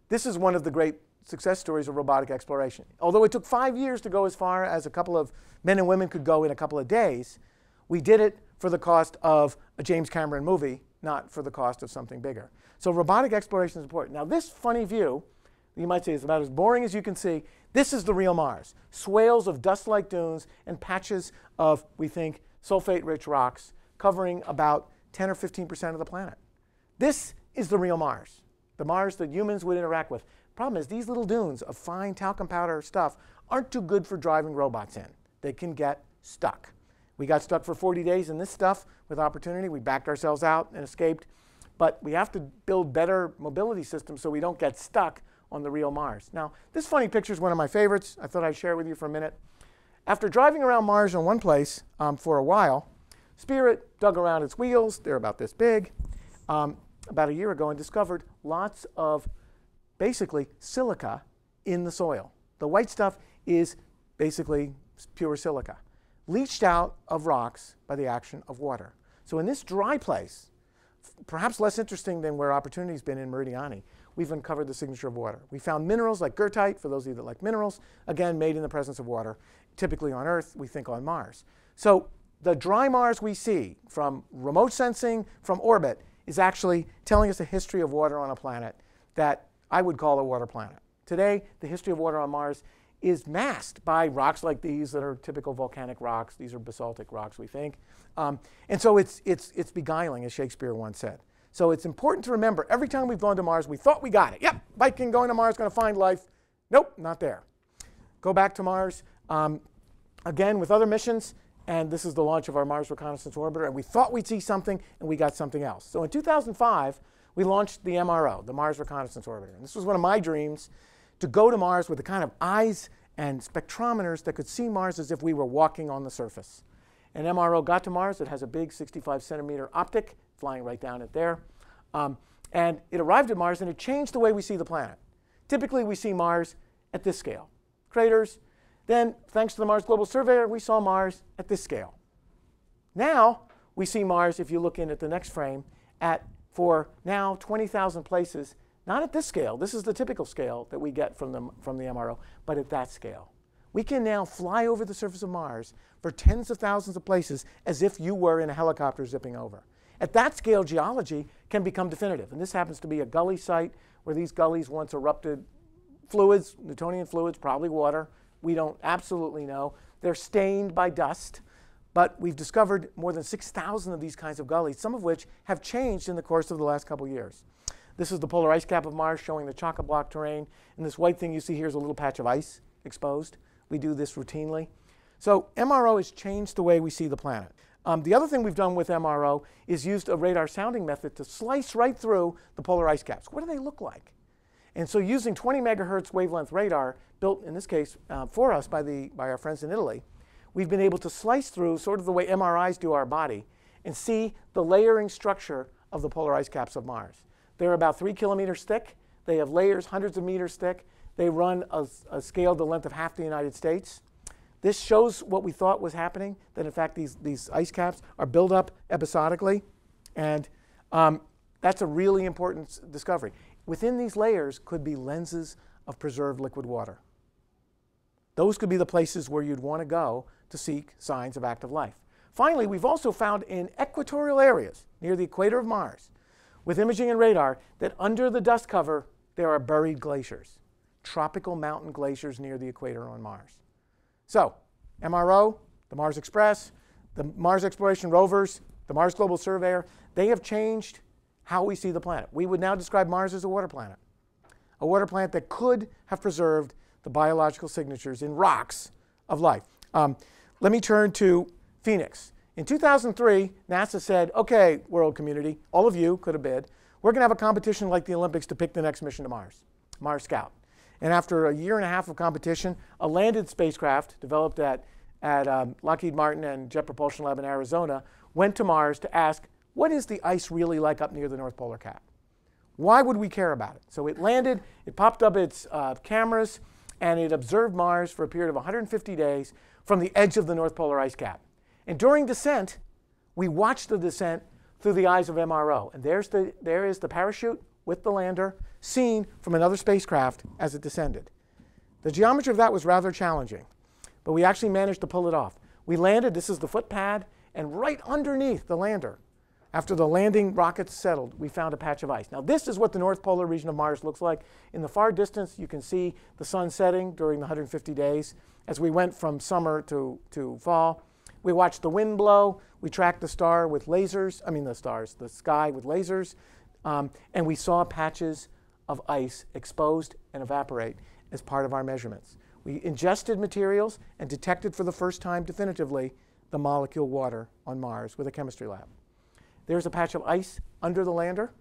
This is one of the great success stories of robotic exploration. Although it took 5 years to go as far as a couple of men and women could go in a couple of days, we did it for the cost of a James Cameron movie, not for the cost of something bigger. So robotic exploration is important. Now this funny view, you might say is about as boring as you can see. This is the real Mars. Swales of dust-like dunes and patches of, we think, sulfate-rich rocks covering about 10 or 15% of the planet. This is the real Mars, the Mars that humans would interact with. Problem is, these little dunes of fine talcum powder stuff aren't too good for driving robots in. They can get stuck. We got stuck for 40 days in this stuff with Opportunity. We backed ourselves out and escaped. but we have to build better mobility systems so we don't get stuck on the real Mars. Now, this funny picture is one of my favorites. I thought I'd share it with you for a minute. After driving around Mars in one place for a while, Spirit dug around its wheels. They're about this big, about a year ago, and discovered lots of basically silica in the soil. The white stuff is basically pure silica, leached out of rocks by the action of water. So in this dry place, perhaps less interesting than where Opportunity's been in Meridiani, we've uncovered the signature of water. We found minerals like goethite, for those of you that like minerals, again, made in the presence of water, typically on Earth, we think on Mars. So the dry Mars we see from remote sensing, from orbit, is actually telling us a history of water on a planet that I would call a water planet. Today, the history of water on Mars is masked by rocks like these that are typical volcanic rocks. These are basaltic rocks, we think. And so it's beguiling, as Shakespeare once said. So it's important to remember, every time we've gone to Mars, we thought we got it. Yep, Viking going to Mars, going to find life. Nope, not there. Go back to Mars, again with other missions, and this is the launch of our Mars Reconnaissance Orbiter, and we thought we'd see something, and we got something else. So in 2005, we launched the MRO, the Mars Reconnaissance Orbiter. And this was one of my dreams, to go to Mars with the kind of eyes and spectrometers that could see Mars as if we were walking on the surface. And MRO got to Mars. It has a big 65-centimeter optic, flying right down it there. And it arrived at Mars, and it changed the way we see the planet. Typically, we see Mars at this scale, craters. Then, thanks to the Mars Global Surveyor, we saw Mars at this scale. Now, we see Mars, if you look in at the next frame, for now 20,000 places, not at this scale. This is the typical scale that we get from the MRO, but at that scale. We can now fly over the surface of Mars for tens of thousands of places as if you were in a helicopter zipping over. At that scale, geology can become definitive. And this happens to be a gully site where these gullies once erupted fluids, Newtonian fluids, probably water. We don't absolutely know. They're stained by dust. But we've discovered more than 6,000 of these kinds of gullies, some of which have changed in the course of the last couple years. This is the polar ice cap of Mars showing the chock-a-block terrain. And this white thing you see here is a little patch of ice exposed. We do this routinely. So MRO has changed the way we see the planet. The other thing we've done with MRO is used a radar sounding method to slice right through the polar ice caps. What do they look like? And so using 20 megahertz wavelength radar, built in this case for us by our friends in Italy, we've been able to slice through sort of the way MRIs do our body and see the layering structure of the polar ice caps of Mars. They're about 3 kilometers thick. They have layers hundreds of meters thick. They run a scale the length of half the United States. This shows what we thought was happening, that in fact these ice caps are built up episodically. And that's a really important discovery. Within these layers could be lenses of preserved liquid water. Those could be the places where you'd want to go to seek signs of active life. Finally, we've also found in equatorial areas near the equator of Mars, with imaging and radar, that under the dust cover there are buried glaciers, tropical mountain glaciers near the equator on Mars. So, MRO, the Mars Express, the Mars Exploration Rovers, the Mars Global Surveyor, they have changed how we see the planet. We would now describe Mars as a water planet that could have preserved the biological signatures in rocks of life. Let me turn to Phoenix. In 2003, NASA said, okay, world community, all of you could have bid. We're going to have a competition like the Olympics to pick the next mission to Mars, Mars Scout. And after a year and a half of competition, a landed spacecraft developed at Lockheed Martin and Jet Propulsion Lab in Arizona went to Mars to ask, what is the ice really like up near the North Polar Cap? Why would we care about it? So it landed, it popped up its cameras, and it observed Mars for a period of 150 days from the edge of the North Polar ice cap. And during descent, we watched the descent through the eyes of MRO. And there is the parachute with the lander seen from another spacecraft as it descended. The geometry of that was rather challenging, but we actually managed to pull it off. We landed, this is the foot pad, and right underneath the lander, after the landing rockets settled, we found a patch of ice. Now this is what the North Polar region of Mars looks like. In the far distance, you can see the sun setting during the 150 days. As we went from summer to fall, we watched the wind blow. We tracked the star with lasers, the sky with lasers. And we saw patches of ice exposed and evaporate as part of our measurements. We ingested materials and detected for the first time definitively the molecule water on Mars with a chemistry lab. There's a patch of ice under the lander.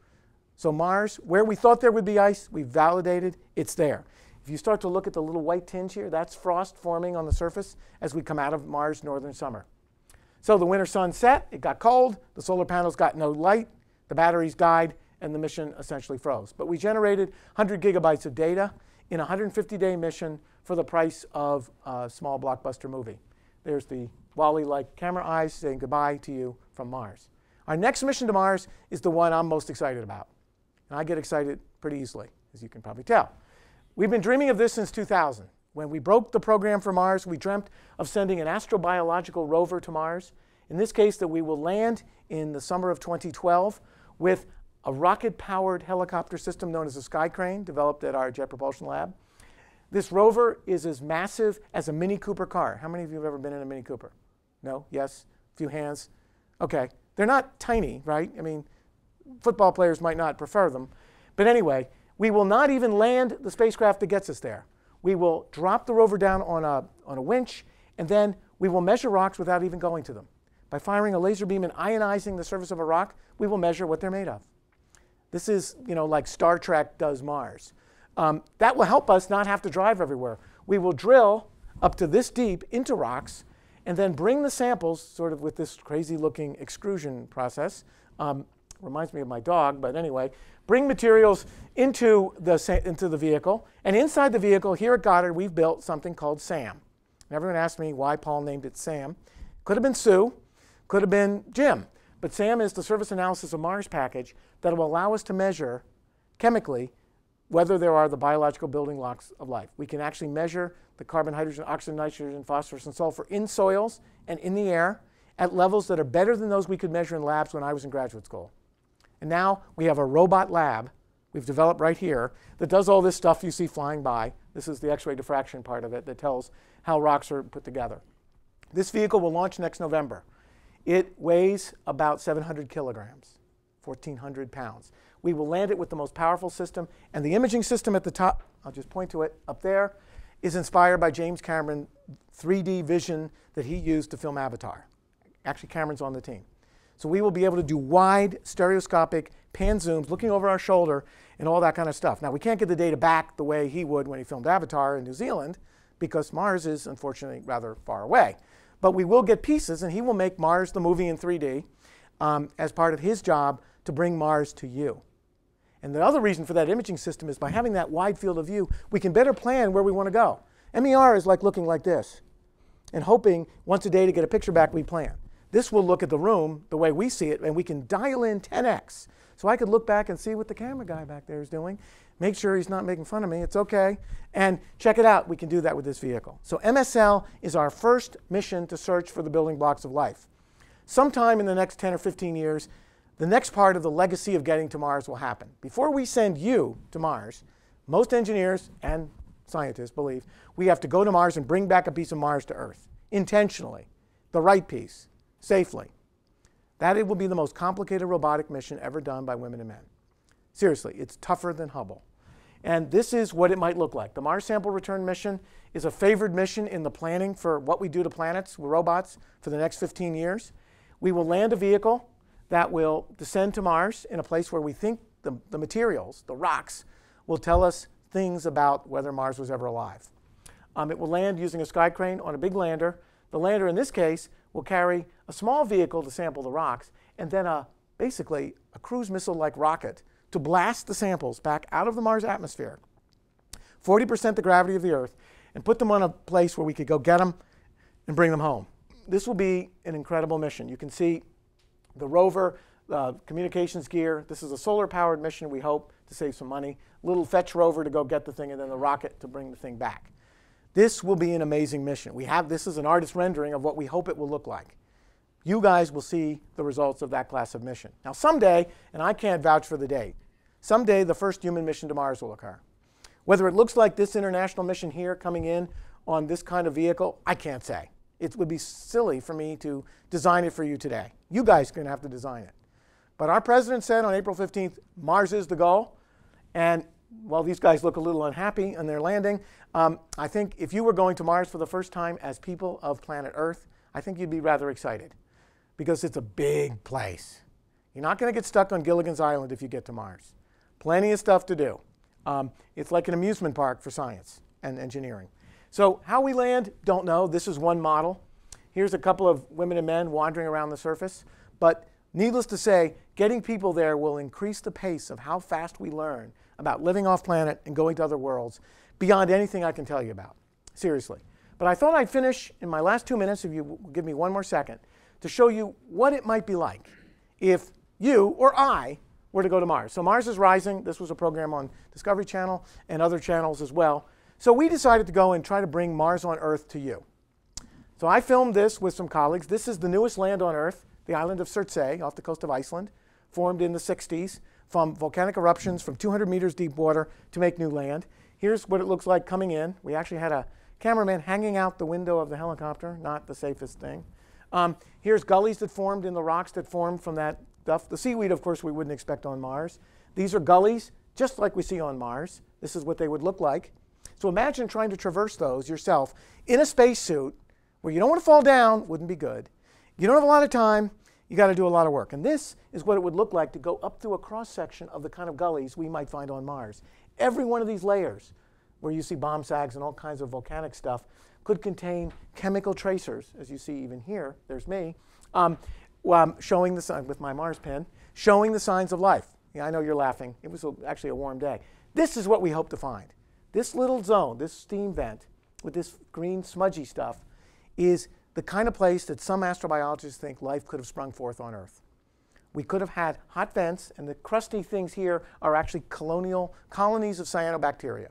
So Mars, where we thought there would be ice, we validated it's there. If you start to look at the little white tinge here, that's frost forming on the surface as we come out of Mars' northern summer. So the winter sun set, it got cold, the solar panels got no light, the batteries died, and the mission essentially froze. But we generated 100 gigabytes of data in a 150-day mission for the price of a small blockbuster movie. There's the Wall-E-like camera eyes saying goodbye to you from Mars. Our next mission to Mars is the one I'm most excited about. And I get excited pretty easily, as you can probably tell. We've been dreaming of this since 2000. When we broke the program for Mars, we dreamt of sending an astrobiological rover to Mars. In this case, that we will land in the summer of 2012 with a rocket-powered helicopter system known as a Sky Crane, developed at our Jet Propulsion Lab. This rover is as massive as a Mini Cooper car. How many of you have ever been in a Mini Cooper? No? Yes? A few hands? Okay. They're not tiny, right? I mean, football players might not prefer them. But anyway, we will not even land the spacecraft that gets us there. We will drop the rover down on a winch, and then we will measure rocks without even going to them. By firing a laser beam and ionizing the surface of a rock, we will measure what they're made of. This is, like Star Trek does Mars. That will help us not have to drive everywhere. We will drill up to this deep into rocks and then bring the samples, sort of with this crazy-looking extrusion process. Reminds me of my dog, but anyway. Bring materials into the vehicle. And inside the vehicle, here at Goddard, we've built something called SAM. And everyone asked me why Paul named it SAM. Could have been Sue. Could have been Jim. But SAM is the Surface Analysis of Mars package that will allow us to measure chemically whether there are the biological building blocks of life. We can actually measure the carbon, hydrogen, oxygen, nitrogen, phosphorus, and sulfur in soils and in the air at levels that are better than those we could measure in labs when I was in graduate school. And now we have a robot lab we've developed right here that does all this stuff you see flying by. This is the X-ray diffraction part of it that tells how rocks are put together. This vehicle will launch next November. It weighs about 700 kilograms, 1,400 pounds. We will land it with the most powerful system, and the imaging system at the top, I'll just point to it up there, is inspired by James Cameron's 3D vision that he used to film Avatar. Actually, Cameron's on the team. So we will be able to do wide, stereoscopic pan zooms, looking over our shoulder, and all that kind of stuff. Now, we can't get the data back the way he would when he filmed Avatar in New Zealand, because Mars is, unfortunately, rather far away. But we will get pieces, and he will make Mars the movie in 3D as part of his job to bring Mars to you. And the other reason for that imaging system is by having that wide field of view, we can better plan where we want to go. MER is like looking like this and hoping once a day to get a picture back we plan. This will look at the room the way we see it, and we can dial in 10x. So I could look back and see what the camera guy back there is doing, make sure he's not making fun of me, it's okay, and check it out. We can do that with this vehicle. So MSL is our first mission to search for the building blocks of life. Sometime in the next 10 or 15 years, the next part of the legacy of getting to Mars will happen. Before we send you to Mars, most engineers and scientists believe we have to go to Mars and bring back a piece of Mars to Earth, intentionally, the right piece, safely. That it will be the most complicated robotic mission ever done by women and men. Seriously, it's tougher than Hubble. And this is what it might look like. The Mars Sample Return mission is a favored mission in the planning for what we do to planets with robots for the next 15 years. We will land a vehicle that will descend to Mars in a place where we think the materials, the rocks, will tell us things about whether Mars was ever alive. It will land using a Sky Crane on a big lander. The lander, in this case, will carry a small vehicle to sample the rocks, and then basically a cruise missile-like rocket to blast the samples back out of the Mars atmosphere, 40% the gravity of the Earth, and put them on a place where we could go get them and bring them home. This will be an incredible mission. You can see the rover, communications gear. This is a solar-powered mission, we hope, to save some money. Little fetch rover to go get the thing, and then the rocket to bring the thing back. This will be an amazing mission. This is an artist rendering of what we hope it will look like. You guys will see the results of that class of mission. Now someday, and I can't vouch for the date, someday the first human mission to Mars will occur. Whether it looks like this international mission here coming in on this kind of vehicle, I can't say. It would be silly for me to design it for you today. You guys are going to have to design it. But our president said on April 15th, Mars is the goal. And while these guys look a little unhappy in their landing, I think if you were going to Mars for the first time as people of planet Earth, I think you'd be rather excited because it's a big place. You're not going to get stuck on Gilligan's Island if you get to Mars. Plenty of stuff to do. It's like an amusement park for science and engineering. So how we land, don't know. This is one model. Here's a couple of women and men wandering around the surface. But needless to say, getting people there will increase the pace of how fast we learn about living off planet and going to other worlds beyond anything I can tell you about. Seriously. But I thought I'd finish in my last 2 minutes, if you will give me one more second, to show you what it might be like if you or I were to go to Mars. So Mars is Rising. This was a program on Discovery Channel and other channels as well. So we decided to go and try to bring Mars on Earth to you. So I filmed this with some colleagues. This is the newest land on Earth, the island of Surtsey off the coast of Iceland, formed in the 60s from volcanic eruptions from 200 meters deep water to make new land. Here's what it looks like coming in. We actually had a cameraman hanging out the window of the helicopter, not the safest thing. Here's gullies that formed in the rocks that formed from that stuff. The seaweed, of course, we wouldn't expect on Mars. These are gullies, just like we see on Mars. This is what they would look like. So imagine trying to traverse those yourself in a spacesuit where you don't want to fall down, wouldn't be good. You don't have a lot of time, you got to do a lot of work. And this is what it would look like to go up through a cross-section of the kind of gullies we might find on Mars. Every one of these layers, where you see bomb sags and all kinds of volcanic stuff, could contain chemical tracers, as you see even here. There's me, showing the sign with my Mars pen, showing the signs of life. Yeah, I know you're laughing. It was actually a warm day. This is what we hope to find. This little zone, this steam vent with this green smudgy stuff, is the kind of place that some astrobiologists think life could have sprung forth on Earth. We could have had hot vents, and the crusty things here are actually colonies of cyanobacteria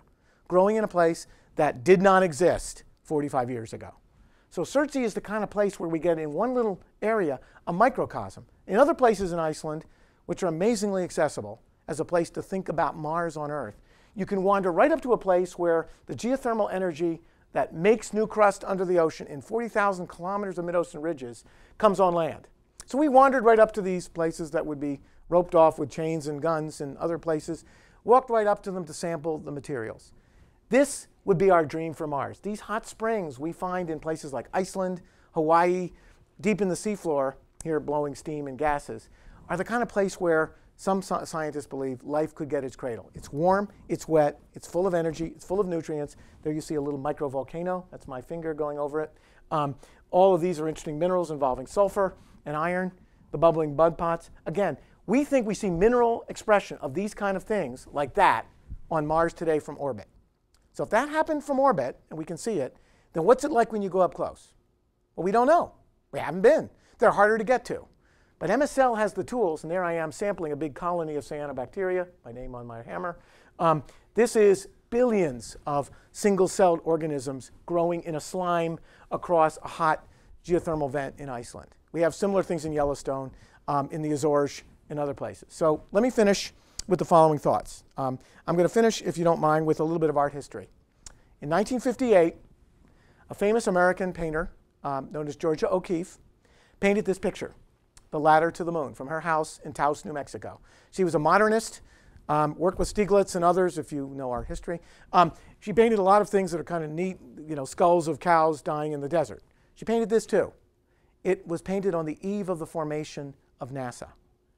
growing in a place that did not exist 45 years ago. So Surtsey is the kind of place where we get in one little area a microcosm. In other places in Iceland, which are amazingly accessible as a place to think about Mars on Earth, you can wander right up to a place where the geothermal energy that makes new crust under the ocean in 40,000 kilometers of mid-ocean ridges comes on land. So we wandered right up to these places that would be roped off with chains and guns and other places, walked right up to them to sample the materials. This would be our dream for Mars. These hot springs we find in places like Iceland, Hawaii, deep in the seafloor, here blowing steam and gases, are the kind of place where some scientists believe life could get its cradle. It's warm, it's wet, it's full of energy, it's full of nutrients. There you see a little microvolcano. That's my finger going over it. All of these are interesting minerals involving sulfur and iron, the bubbling bud pots. Again, we think we see mineral expression of these kind of things like that on Mars today from orbit. So if that happened from orbit, and we can see it, then what's it like when you go up close? Well, we don't know. We haven't been. They're harder to get to. But MSL has the tools, and there I am sampling a big colony of cyanobacteria, my name on my hammer. This is billions of single-celled organisms growing in a slime across a hot geothermal vent in Iceland. We have similar things in Yellowstone, in the Azores, and other places. So let me finish with the following thoughts. I'm going to finish, if you don't mind, with a little bit of art history. In 1958, a famous American painter known as Georgia O'Keeffe painted this picture, The Ladder to the Moon, from her house in Taos, New Mexico. She was a modernist, worked with Stieglitz and others, if you know our history. She painted a lot of things that are kind of neat, skulls of cows dying in the desert. She painted this too. It was painted on the eve of the formation of NASA.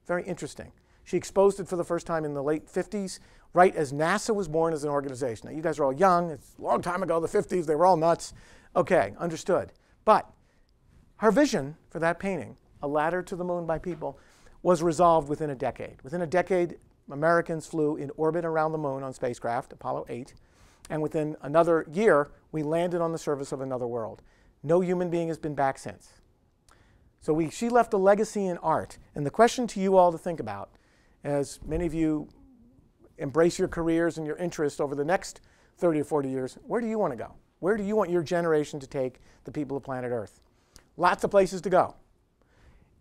Very interesting. She exposed it for the first time in the late 50s, right as NASA was born as an organization. Now, you guys are all young. It's a long time ago, the 50s. They were all nuts. Okay, understood. But her vision for that painting, A Ladder to the Moon by People, was resolved within a decade. Within a decade, Americans flew in orbit around the moon on spacecraft, Apollo 8. And within another year, we landed on the surface of another world. No human being has been back since. So she left a legacy in art. And the question to you all to think about, as many of you embrace your careers and your interests over the next 30 or 40 years, where do you want to go? Where do you want your generation to take the people of planet Earth? Lots of places to go.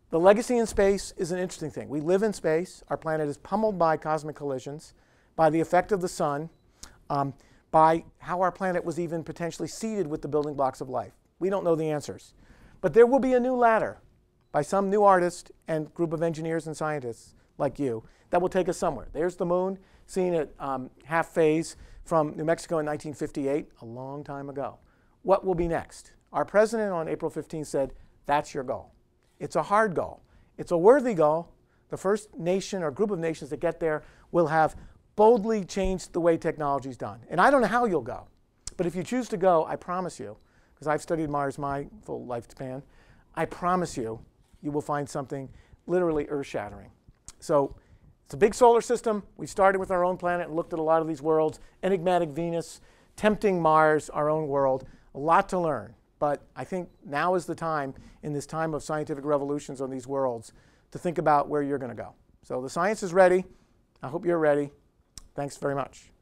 The legacy in space is an interesting thing. We live in space. Our planet is pummeled by cosmic collisions, by the effect of the sun, by how our planet was even potentially seeded with the building blocks of life. We don't know the answers. But there will be a new ladder by some new artist and group of engineers and scientists like you that will take us somewhere. There's the moon, seen at half phase from New Mexico in 1958, a long time ago. What will be next? Our president on April 15 said, that's your goal. It's a hard goal. It's a worthy goal. The first nation or group of nations that get there will have boldly change the way technology is done. And I don't know how you'll go, but if you choose to go, I promise you, because I've studied Mars my full lifespan, I promise you, you will find something literally earth-shattering. So it's a big solar system. We started with our own planet and looked at a lot of these worlds. Enigmatic Venus, tempting Mars, our own world. A lot to learn. But I think now is the time, in this time of scientific revolutions on these worlds, to think about where you're going to go. So the science is ready. I hope you're ready. Thanks very much.